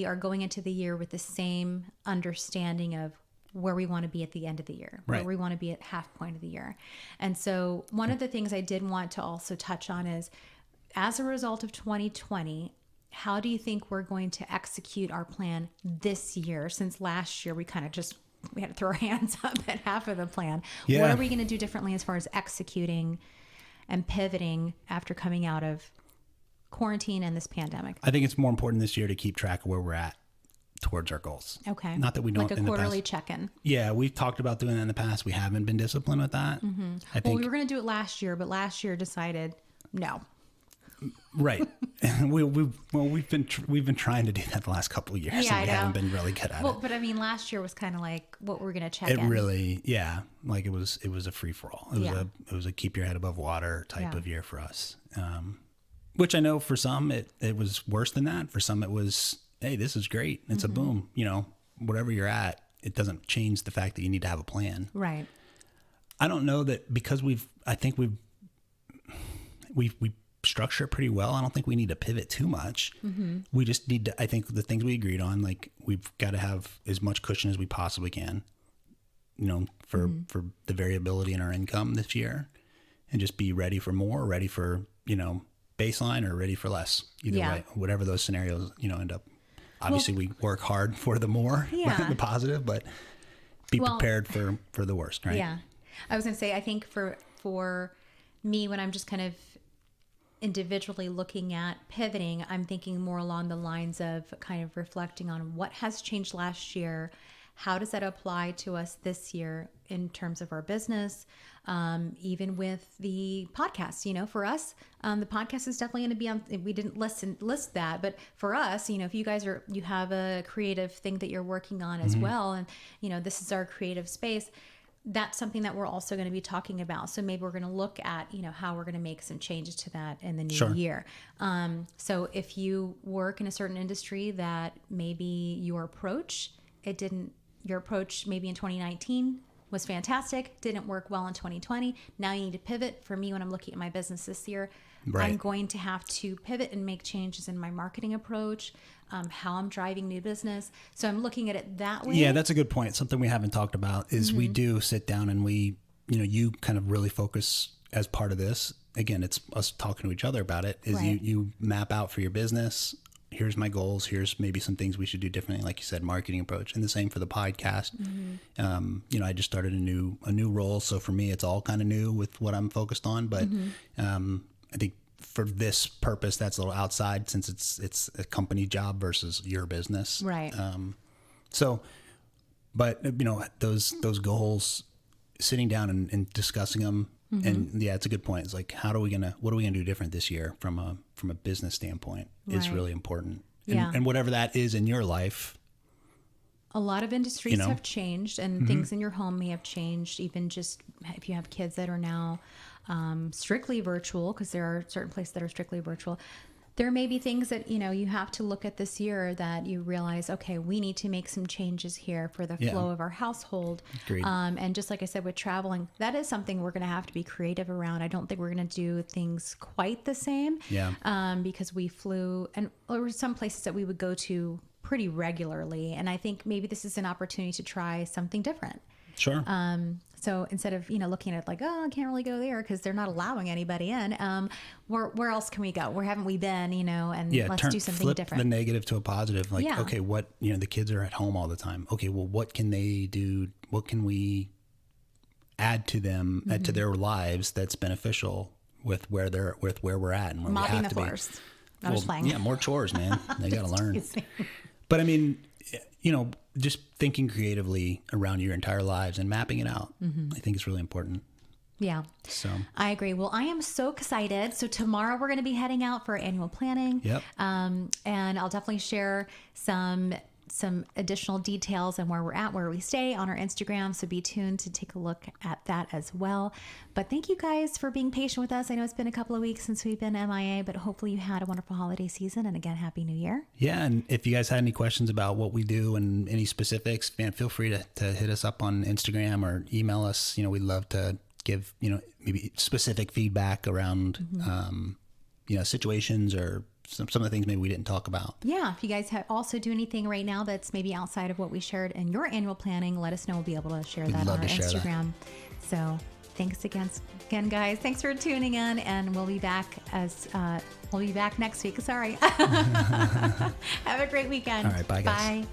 are going into the year with the same understanding of where we want to be at the end of the year, where Right. we want to be at half point of the year. And so one of the things I did want to also touch on is, as a result of 2020, how do you think we're going to execute our plan this year? Since last year, we kind of we had to throw our hands up at half of the plan. Yeah. What are we going to do differently as far as executing and pivoting after coming out of quarantine and this pandemic? I think it's more important this year to keep track of where we're at towards our goals. Okay. Not that we don't like a in the quarterly past. check-in. Yeah, we've talked about doing that in the past. We haven't been disciplined with that. I Well, think we were going to do it last year, but last year decided no. right. We've been trying to do that the last couple of years, Yeah, and we I know. haven't been really good at Well, it. but I mean, last year was kind of like what we're going to check It in. really, yeah, like it was a free for all. It was a keep your head above water type Yeah. of year for us. Which I know for some it was worse than that. For some it was, hey, this is great. It's a boom. Whatever you're at, it doesn't change the fact that you need to have a plan. Right. I don't know that because I think we structure it pretty well. I don't think we need to pivot too much. We just need to, I think the things we agreed on, like we've got to have as much cushion as we possibly can, for the variability in our income this year, and just be ready for more, ready for, baseline or ready for less. Either Yeah. way, whatever those scenarios, end up. Obviously we work hard for the more, Yeah. the positive, but be prepared for the worst, right? Yeah. I was going to say, I think for me, when I'm just kind of individually looking at pivoting, I'm thinking more along the lines of kind of reflecting on what has changed last year. How does that apply to us this year in terms of our business? Even with the podcast, for us, the podcast is definitely going to be on. We didn't list that, but for us, if you guys you have a creative thing that you're working on as well, and this is our creative space. That's something that we're also going to be talking about. So maybe we're going to look at, how we're going to make some changes to that in the new year. So if you work in a certain industry that maybe your approach maybe in 2019 was fantastic, didn't work well in 2020. Now you need to pivot. For me, when I'm looking at my business this year, Right. I'm going to have to pivot and make changes in my marketing approach, how I'm driving new business. So I'm looking at it that way. Yeah, that's a good point. Something we haven't talked about is we do sit down and we, you kind of really focus as part of this, again, it's us talking to each other about it, is you map out for your business. Here's my goals. Here's maybe some things we should do differently. Like you said, marketing approach, and the same for the podcast. I just started a new role. So for me, it's all kind of new with what I'm focused on. But I think for this purpose, that's a little outside, since it's a company job versus your business. Right. But those goals, sitting down and discussing them. And it's a good point. It's like, what are we gonna do different this year from a business standpoint is really important. And whatever that is in your life. A lot of industries have changed, and things in your home may have changed. Even just if you have kids that are now strictly virtual, because there are certain places that are strictly virtual. There may be things that, you have to look at this year that you realize, okay, we need to make some changes here for the flow of our household. And just like I said, with traveling, that is something we're going to have to be creative around. I don't think we're going to do things quite the same because we flew, and there were some places that we would go to pretty regularly. And I think maybe this is an opportunity to try something different. Sure. So instead of, looking at it like, I can't really go there because they're not allowing anybody in. Where else can we go? Where haven't we been, and let's do something flip different. The negative to a positive. Like, okay, what, the kids are at home all the time. Okay, well, what can they do? What can we add to them, to their lives that's beneficial with where we're at and where Mopping we have the to floors. be. I was playing. Yeah, more chores, man. They got to learn. But I mean, just thinking creatively around your entire lives and mapping it out, I think is really important. Yeah. So I agree. Well, I am so excited. So tomorrow we're going to be heading out for annual planning. Yep. And I'll definitely share some additional details on where we're at, where we stay on our Instagram. So be tuned to take a look at that as well. But thank you guys for being patient with us. I know it's been a couple of weeks since we've been MIA, but hopefully you had a wonderful holiday season. And again, Happy New Year. Yeah. And if you guys had any questions about what we do and any specifics, man, feel free to hit us up on Instagram or email us. We'd love to give, maybe specific feedback around, situations or some of the things maybe we didn't talk about. Yeah. If you guys also do anything right now that's maybe outside of what we shared in your annual planning, let us know. We'll be able to share that on our Instagram. So thanks again, guys. Thanks for tuning in, and we'll be back next week. Sorry. Have a great weekend. All right. Bye, guys. Bye.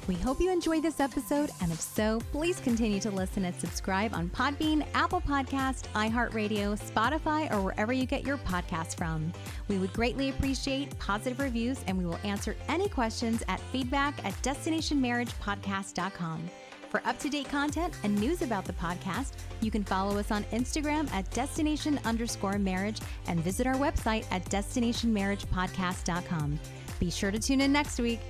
We hope you enjoyed this episode, and if so, please continue to listen and subscribe on Podbean, Apple Podcast, iHeartRadio, Spotify, or wherever you get your podcasts from. We would greatly appreciate positive reviews, and we will answer any questions at feedback@destinationmarriagepodcast.com. For up-to-date content and news about the podcast, you can follow us on Instagram at destination_marriage and visit our website at destinationmarriagepodcast.com. Be sure to tune in next week.